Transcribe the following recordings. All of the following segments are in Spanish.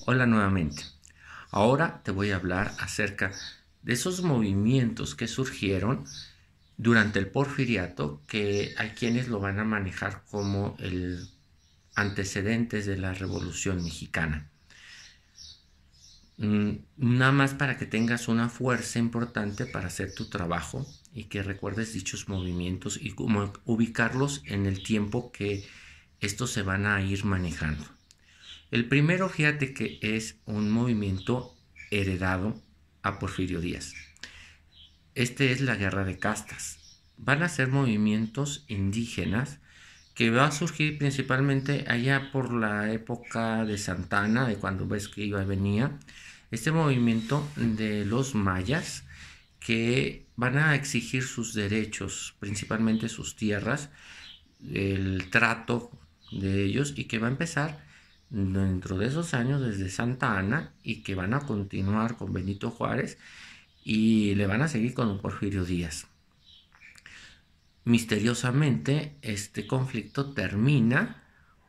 Hola nuevamente. Ahora te voy a hablar acerca de esos movimientos que surgieron durante el Porfiriato, que hay quienes lo van a manejar como el antecedentes de la Revolución Mexicana. Nada más para que tengas una fuerza importante para hacer tu trabajo y que recuerdes dichos movimientos y cómo ubicarlos en el tiempo que estos se van a ir manejando. El primero, fíjate que es un movimiento heredado a Porfirio Díaz. Este es la guerra de castas. Van a ser movimientos indígenas que va a surgir principalmente allá por la época de Santa Anna, de cuando ves que iba y venía. Este movimiento de los mayas que van a exigir sus derechos, principalmente sus tierras, el trato de ellos, y que va a empezar dentro de esos años desde Santa Anna y que van a continuar con Benito Juárez y le van a seguir con Porfirio Díaz. Misteriosamente, este conflicto termina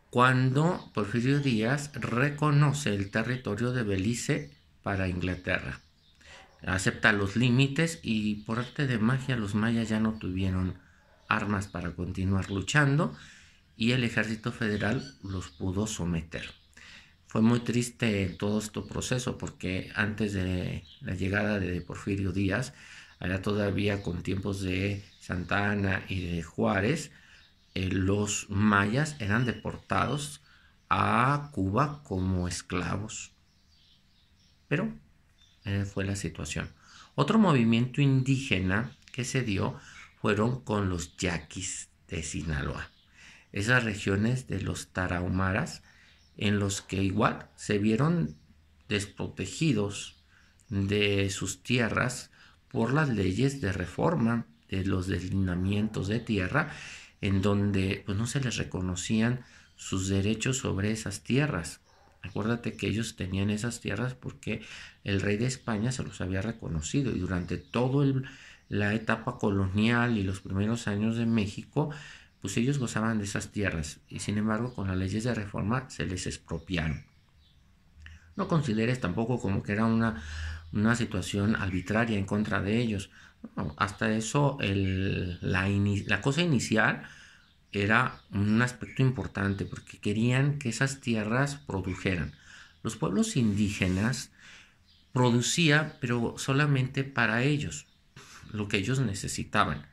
cuando Porfirio Díaz reconoce el territorio de Belice para Inglaterra. Acepta los límites y por arte de magia los mayas ya no tuvieron armas para continuar luchando y el ejército federal los pudo someter. Fue muy triste todo este proceso porque antes de la llegada de Porfirio Díaz, allá todavía con tiempos de Santa Anna y de Juárez, los mayas eran deportados a Cuba como esclavos. Pero fue la situación. Otro movimiento indígena que se dio fueron con los yaquis de Sinaloa. Esas regiones de los tarahumaras en los que igual se vieron desprotegidos de sus tierras por las leyes de reforma de los deslindamientos de tierra, en donde pues, no se les reconocían sus derechos sobre esas tierras. Acuérdate que ellos tenían esas tierras porque el rey de España se los había reconocido y durante toda la etapa colonial y los primeros años de México, pues ellos gozaban de esas tierras y sin embargo con las leyes de reforma se les expropiaron. No consideres tampoco como que era una situación arbitraria en contra de ellos. No, hasta eso la cosa inicial era un aspecto importante porque querían que esas tierras produjeran. Los pueblos indígenas producían, pero solamente para ellos, lo que ellos necesitaban.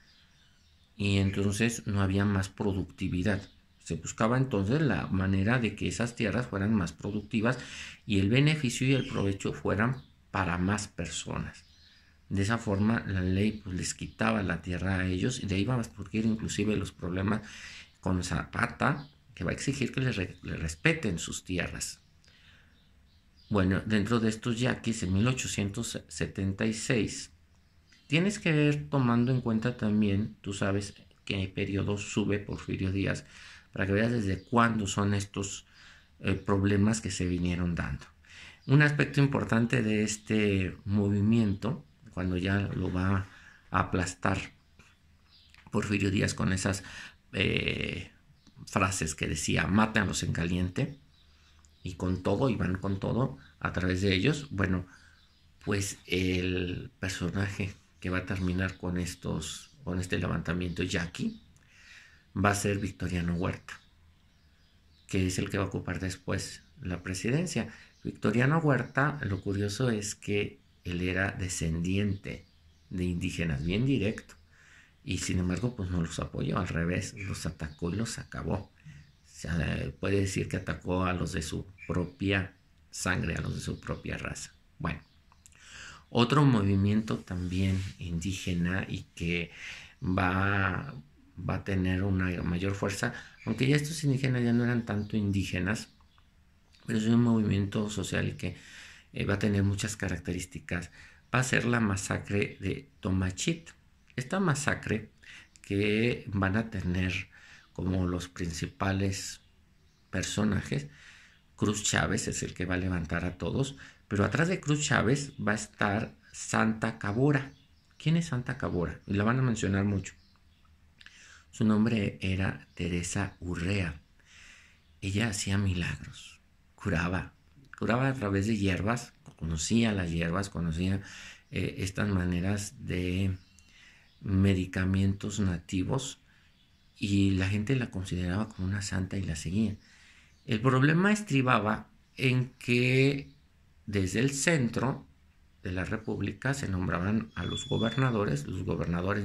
Y entonces no había más productividad. Se buscaba entonces la manera de que esas tierras fueran más productivas y el beneficio y el provecho fueran para más personas. De esa forma la ley pues, les quitaba la tierra a ellos y de ahí van a surgir inclusive los problemas con Zapata, que va a exigir que les respeten sus tierras. Bueno, dentro de estos yaquis en 1876 tienes que ver tomando en cuenta también, tú sabes qué periodo sube Porfirio Díaz, para que veas desde cuándo son estos problemas que se vinieron dando. Un aspecto importante de este movimiento, cuando ya lo va a aplastar Porfirio Díaz con esas frases que decía, mátenlos en caliente, y con todo, y van con todo a través de ellos, bueno, pues el personaje que va a terminar con este levantamiento yaqui va a ser Victoriano Huerta, que es el que va a ocupar después la presidencia. Victoriano Huerta, lo curioso es que él era descendiente de indígenas, bien directo, y sin embargo pues no los apoyó, al revés, los atacó y los acabó. O sea, puede decir que atacó a los de su propia sangre, a los de su propia raza. Bueno, otro movimiento también indígena y que va a tener una mayor fuerza, aunque ya estos indígenas ya no eran tanto indígenas, pero es un movimiento social y que va a tener muchas características. Va a ser la masacre de Tomachit. Esta masacre que van a tener como los principales personajes, Cruz Chávez es el que va a levantar a todos, pero atrás de Cruz Chávez va a estar Santa Cabora. ¿Quién es Santa Cabora? Y la van a mencionar mucho. Su nombre era Teresa Urrea. Ella hacía milagros, curaba curaba a través de hierbas, conocía las hierbas, conocía estas maneras de medicamentos nativos y la gente la consideraba como una santa y la seguía. El problema estribaba en que desde el centro de la República se nombraban a los gobernadores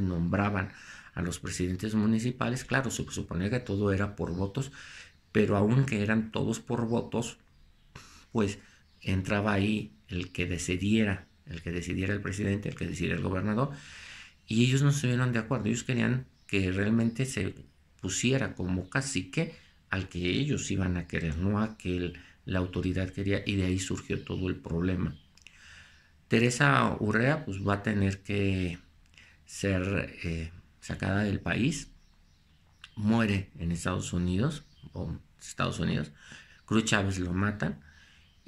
nombraban a los presidentes municipales, claro, se suponía que todo era por votos, pero aunque eran todos por votos, pues entraba ahí el que decidiera el presidente, el que decidiera el gobernador, y ellos no estuvieron de acuerdo, ellos querían que realmente se pusiera como cacique al que ellos iban a querer, no a que la autoridad quería, y de ahí surgió todo el problema. Teresa Urrea pues va a tener que ser sacada del país, muere en Estados Unidos, Cruz Chávez lo matan,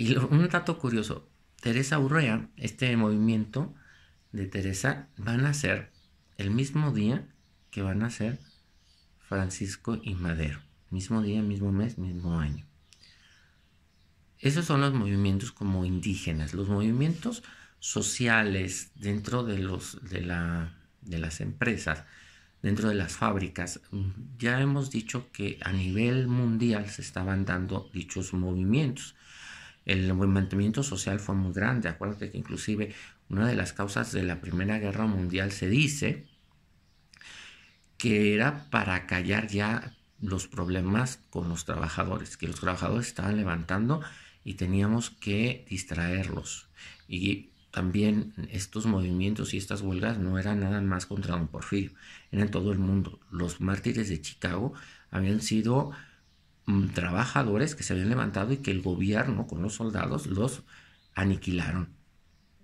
y un dato curioso, Teresa Urrea, este movimiento de Teresa van a ser el mismo día que van a ser Francisco y Madero, mismo día, mismo mes, mismo año. Esos son los movimientos como indígenas, los movimientos sociales dentro de las empresas, dentro de las fábricas. Ya hemos dicho que a nivel mundial se estaban dando dichos movimientos. El movimiento social fue muy grande. Acuérdate que inclusive una de las causas de la Primera Guerra Mundial se dice que era para callar ya los problemas con los trabajadores, que los trabajadores estaban levantando y teníamos que distraerlos. Y también estos movimientos y estas huelgas no eran nada más contra don Porfirio, eran en todo el mundo. Los mártires de Chicago habían sido trabajadores que se habían levantado y que el gobierno con los soldados los aniquilaron.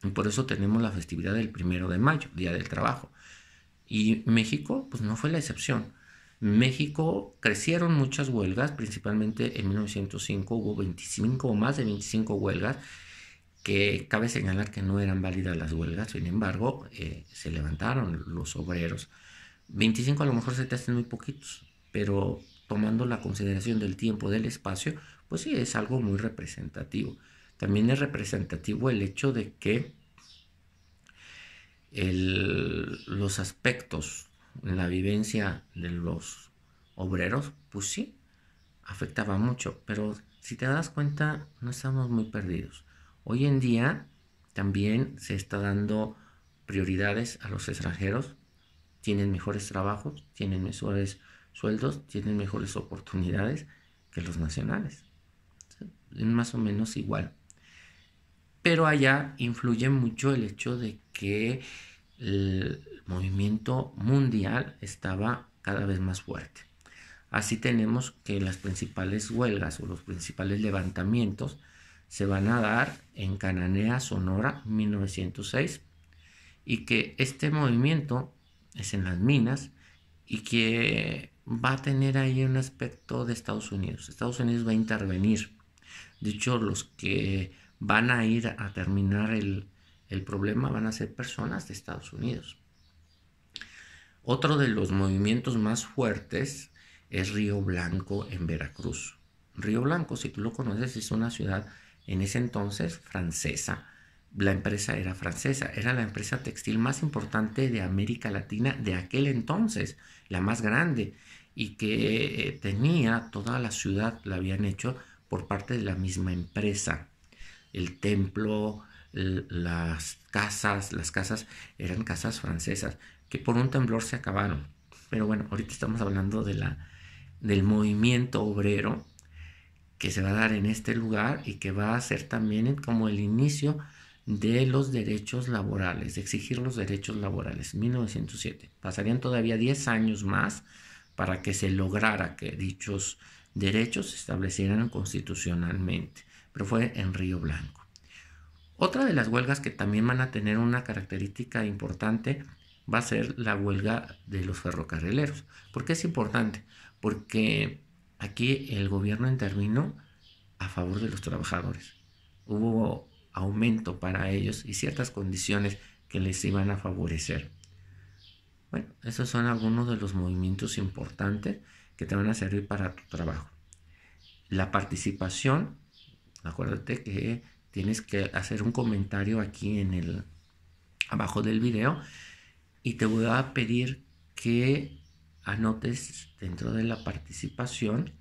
Y por eso tenemos la festividad del 1 de mayo, Día del Trabajo. Y México pues no fue la excepción. México crecieron muchas huelgas, principalmente en 1905 hubo 25 o más de 25 huelgas, que cabe señalar que no eran válidas las huelgas, sin embargo se levantaron los obreros. 25 a lo mejor se te hacen muy poquitos, pero tomando la consideración del tiempo, del espacio, pues sí es algo muy representativo. También es representativo el hecho de que los aspectos en la vivencia de los obreros, pues sí, afectaba mucho, pero si te das cuenta, no estamos muy perdidos. Hoy en día también se está dando prioridades a los extranjeros, tienen mejores trabajos, tienen mejores sueldos, tienen mejores oportunidades que los nacionales. Es más o menos igual. Pero allá influye mucho el hecho de que el movimiento mundial estaba cada vez más fuerte. Así tenemos que las principales huelgas o los principales levantamientos se van a dar en Cananea, Sonora, 1906, y que este movimiento es en las minas y que va a tener ahí un aspecto de Estados Unidos. Estados Unidos va a intervenir. De hecho, los que van a ir a terminar el problema van a ser personas de Estados Unidos. Otro de los movimientos más fuertes es Río Blanco en Veracruz. Río Blanco, si tú lo conoces, es una ciudad en ese entonces francesa. La empresa era francesa, era la empresa textil más importante de América Latina de aquel entonces, la más grande, y que tenía toda la ciudad, la habían hecho por parte de la misma empresa. El templo, las casas eran casas francesas que por un temblor se acabaron. Pero bueno, ahorita estamos hablando del movimiento obrero que se va a dar en este lugar y que va a ser también como el inicio de los derechos laborales, de exigir los derechos laborales, 1907. Pasarían todavía 10 años más para que se lograra que dichos derechos se establecieran constitucionalmente, pero fue en Río Blanco. Otra de las huelgas que también van a tener una característica importante va a ser la huelga de los ferrocarrileros. ¿Por qué es importante? Porque aquí el gobierno intervino a favor de los trabajadores. Hubo aumento para ellos y ciertas condiciones que les iban a favorecer. Bueno, esos son algunos de los movimientos importantes que te van a servir para tu trabajo. La participación Acuérdate que tienes que hacer un comentario aquí abajo del video, y te voy a pedir que anotes dentro de la participación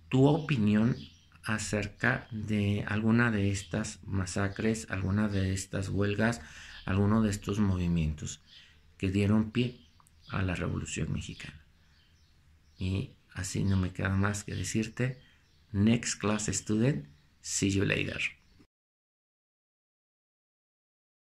tu opinión acerca de alguna de estas masacres, alguna de estas huelgas, alguno de estos movimientos que dieron pie a la Revolución Mexicana. Y así no me queda más que decirte, next class student, see you later.